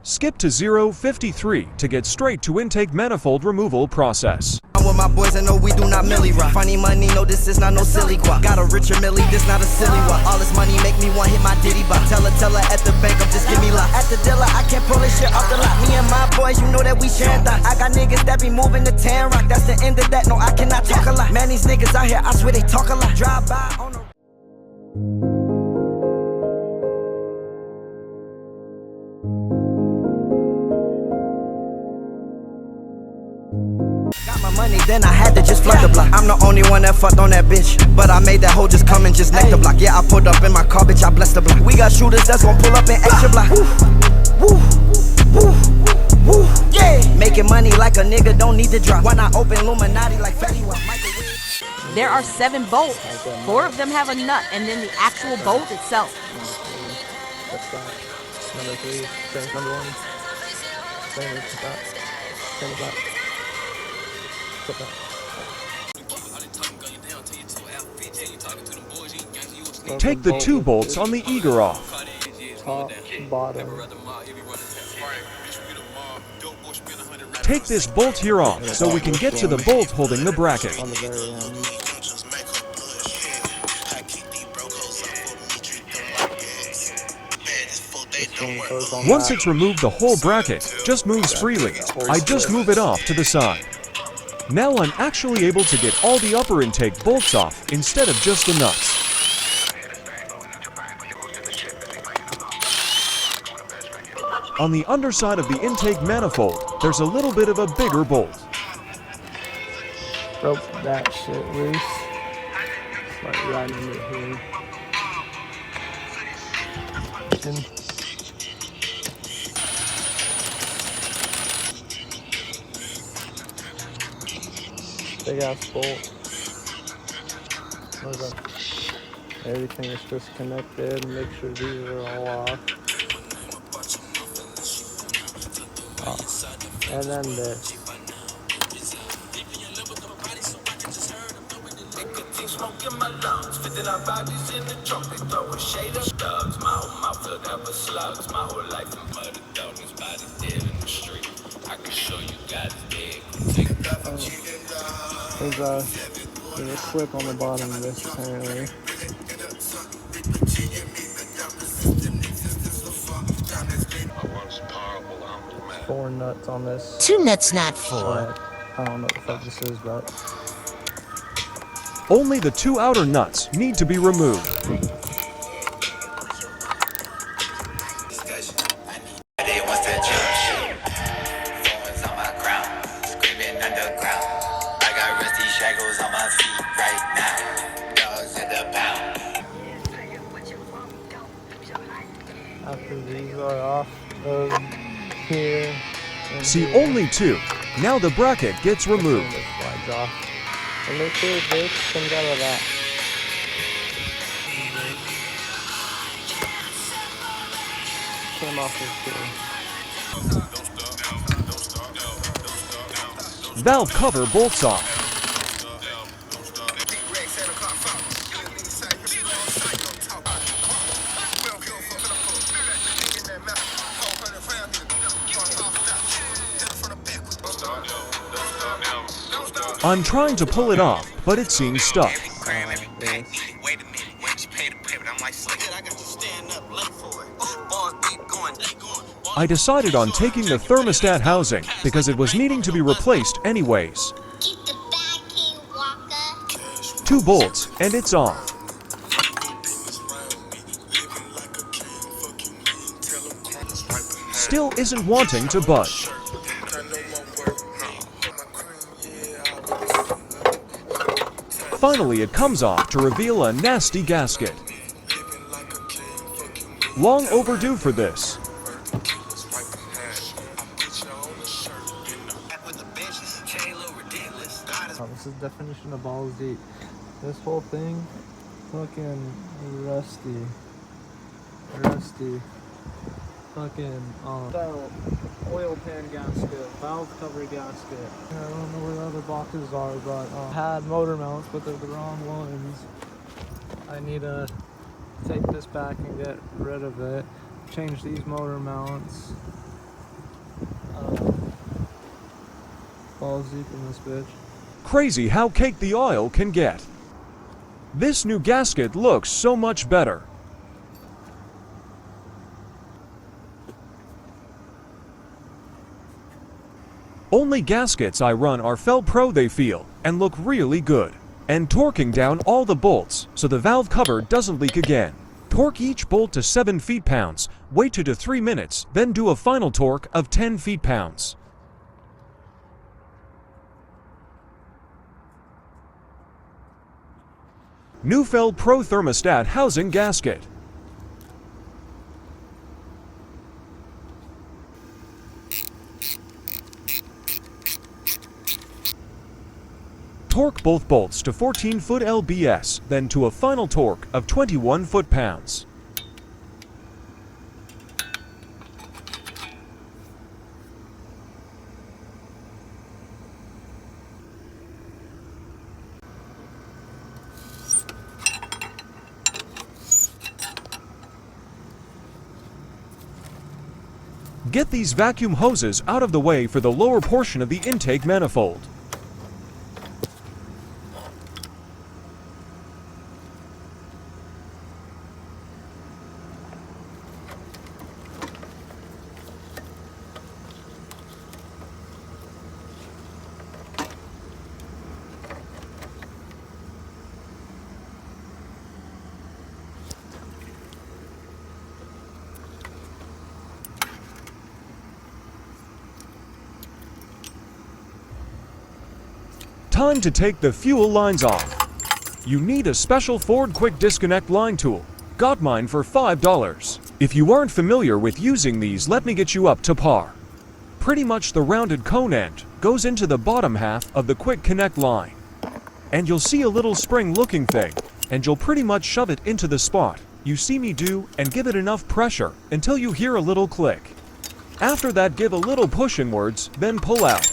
Skip to 053 to get straight to intake manifold removal process. I'm with my boys and no, we do not milli rock. Funny money, no, this is not no silly guap. Got a richer milli, this not a silly one. All this money make me want hit my ditty bop. Tell her at the bank, I'm just give me lock. At the dealer, I can't pull this shit off the lot. Me and my boys, you know that we sharing thoughts. I got niggas that be moving to Tan Rock. That's the end of that, no, I cannot talk a lot. Man, these niggas out here, I swear they talk a lot. Drive by on the money, then I had to just flood the block. I'm the only one that fucked on that bitch, but I made that hoe just come and just neck the block. Yeah, I pulled up in my car, bitch, I blessed the block. We got shooters that's gon' pull up in extra block. Woo, woo, woo, yeah. Making money like a nigga don't need to drop. Why not open Illuminati like Fetty Wap? There are 7 bolts. 4 of them have a nut, and then the actual bolt itself. That's that. Number 3, same number 1. Same as that. Same as that. Take the 2 bolts on the eager off. Top, bottom. Take this bolt here off so we can get to the bolt holding the bracket. On the very end. Once it's removed, the whole bracket just moves freely. I just move it off to the side. Now I'm actually able to get all the upper intake bolts off instead of just the nuts. On the underside of the intake manifold, there's a little bit of a bigger bolt. Broke that shit loose. It's like right under here. Big ass bolt. What is that? Everything is just connected. Make sure these are all off. And then this. There's a clip on the bottom of this apparently. 4 nuts on this. 2 nuts, not 4. I don't know what the fuck this is, but Only the 2 outer nuts need to be removed. after these are off of here. See, only 2. Now the bracket gets removed. This slides off. And make sure this comes out of that. Came off of here. Valve cover bolts off. I'm trying to pull it off, but it seems stuck. I decided on taking the thermostat housing because it was needing to be replaced anyways. 2 bolts and it's off. Still isn't wanting to budge. Finally, it comes off to reveal a nasty gasket. Long overdue for this. This is definition of balls deep. This whole thing, fucking rusty. Fucking oil pan gasket, valve cover gasket. I don't know where the other boxes are, but had motor mounts, but they're the wrong ones. I need to take this back and get rid of it. Change these motor mounts. balls deep in this bitch. Crazy how caked the oil can get. This new gasket looks so much better. Only gaskets I run are Fel Pro. They feel and look really good. And torquing down all the bolts so the valve cover doesn't leak again. Torque each bolt to 7 feet-pounds, wait 2 to 3 minutes, then do a final torque of 10 feet-pounds. New Fel Pro thermostat housing gasket. Torque both bolts to 14-foot lbs, then to a final torque of 21 foot-pounds. Get these vacuum hoses out of the way for the lower portion of the intake manifold. Time to take the fuel lines off. You need a special Ford Quick Disconnect line tool. Got mine for $5. If you aren't familiar with using these, let me get you up to par. Pretty much the rounded cone end goes into the bottom half of the Quick Connect line. And you'll see a little spring looking thing, and you'll pretty much shove it into the spot you see me do and give it enough pressure until you hear a little click. After that, give a little push inwards, then pull out.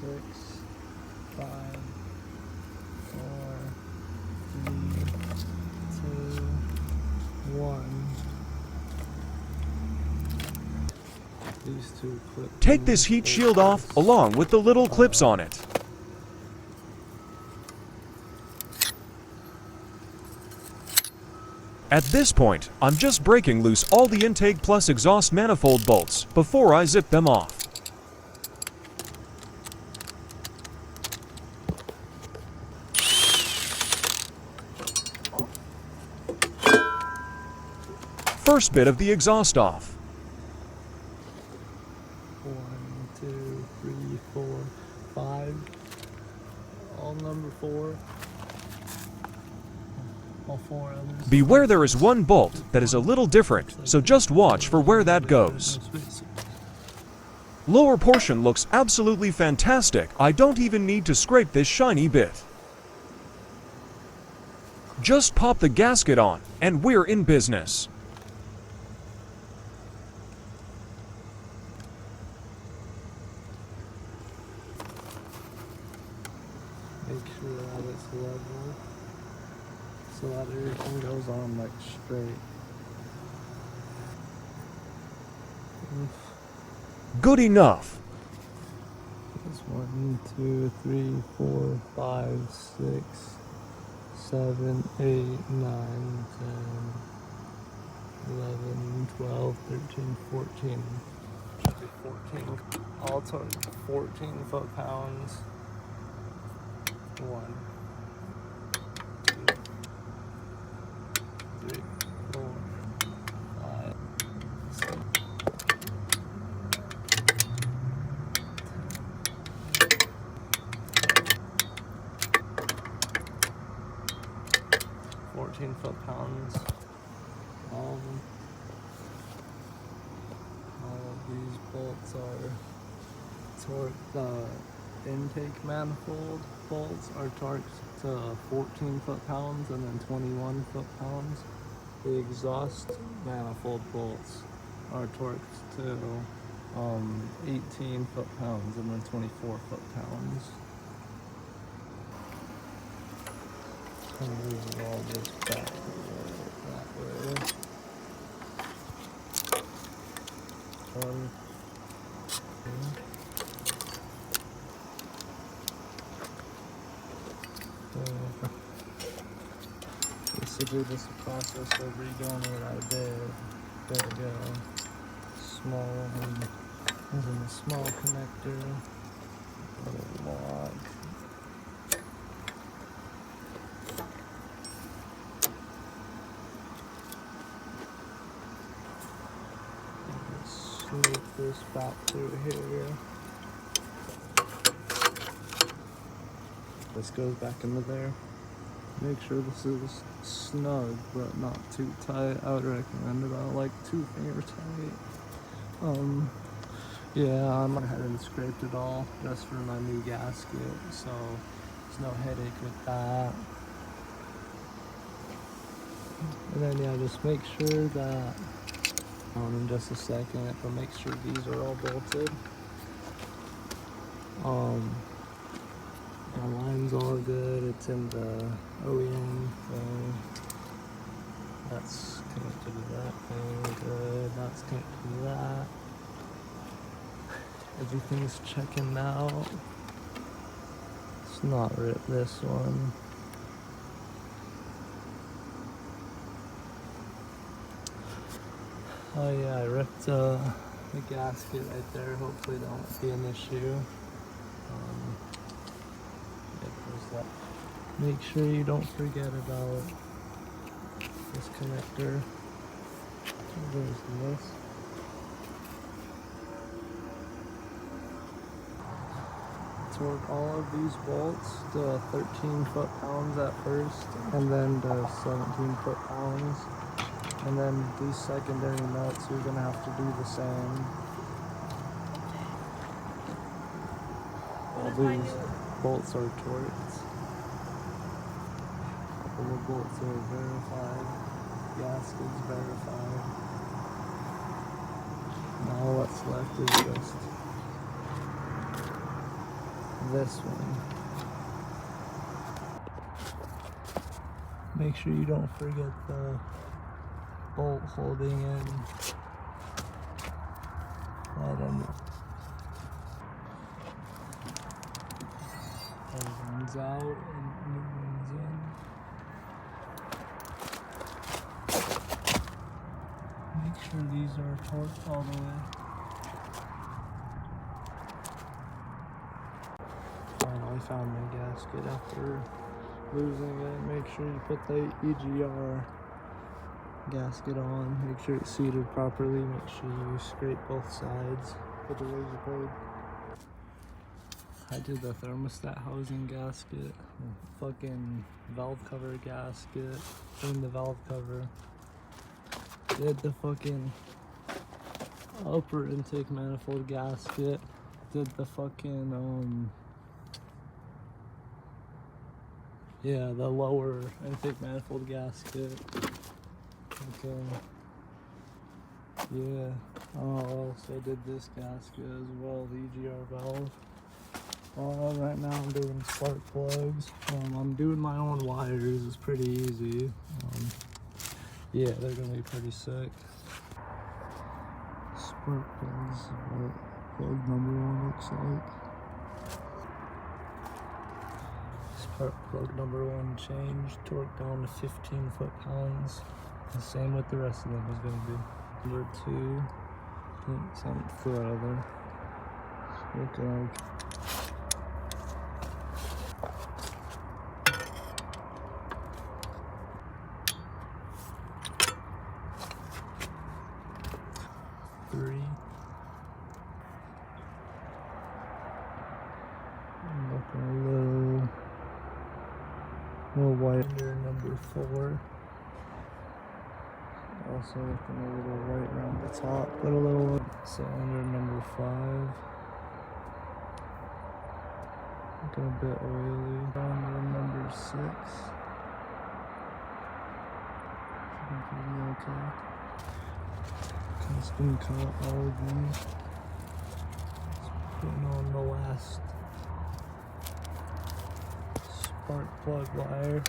6, 5, 4, 3, 2, 1. These two clips. Take this heat shield off along with the little clips on it. At this point, I'm just breaking loose all the intake plus exhaust manifold bolts before I zip them off. First bit of the exhaust off. 1, 2, 3, 4, 5. All number 4. All 4 others. Beware, there is one bolt that is a little different, so just watch for where that goes. Lower portion looks absolutely fantastic. I don't even need to scrape this shiny bit. Just pop the gasket on, and we're in business. Make sure that it's level so that everything goes on like straight. Good enough. That's 1, 2, 3, 4, 5, 6, 7, 8, 9, 10, 11, 12, 13, 14. Should be 14. All total 14 foot-pounds. 1, 2, 3, 4, 5, 6. 14 foot-pounds. All of them. All of these bolts are torqued. The intake manifold bolts are torqued to 14 foot-pounds and then 21 foot-pounds. The exhaust manifold bolts are torqued to 18 foot-pounds and then 24 foot-pounds. And move all this back that way. 1, basically just a process of redoing what I did. There we go. Small one. This is a small connector. Little lock. Sneak this back through here. This goes back into there. Make sure this is snug but not too tight. I would recommend about like 2 finger tight. Yeah, I went ahead and scraped it all just for my new gasket, so there's no headache with that. And then yeah, just make sure that in just a second, but make sure these are all bolted. The line's all good. It's in the OEM thing. That's connected to that thing. Good. That's connected to that. Everything's checking out. It's not ripped, this one. Oh yeah, I ripped the gasket right there. Hopefully that won't be an issue. Make sure you don't forget about this connector. There's this. Torque all of these bolts to 13 foot-pounds at first, and then to 17 foot-pounds. And then these secondary nuts, you're gonna have to do the same. All these bolts are torqued. All the bolts are verified. Gasket's verified. Now what's left is just this one. Make sure you don't forget the bolt holding in that end. One's out and new one's in. Make sure these are torqued all the way. Finally found my gasket after losing it. Make sure you put the EGR gasket on. Make sure it's seated properly. Make sure you scrape both sides with a razor blade. I did the thermostat housing gasket, fucking valve cover gasket, cleaned the valve cover. Did the fucking upper intake manifold gasket. Did the fucking yeah, the lower intake manifold gasket. Okay. Yeah. Also did this gasket as well, the EGR valve. Right now I'm doing spark plugs. I'm doing my own wires. It's pretty easy. Yeah, they're gonna be pretty sick. Spark plugs is what plug number 1 looks like. Spark plug number 1 changed, torque down to 15 foot-pounds. The same with the rest of them is gonna be. Number 2, I think something further. Looking like 3. Looking a little white under number 4. Also looking a little white around the top, but a little cylinder number 5. Looking a bit oily. Cylinder number 6. Looking okay. Custom cut all of these. Just putting on the last spark plug wire.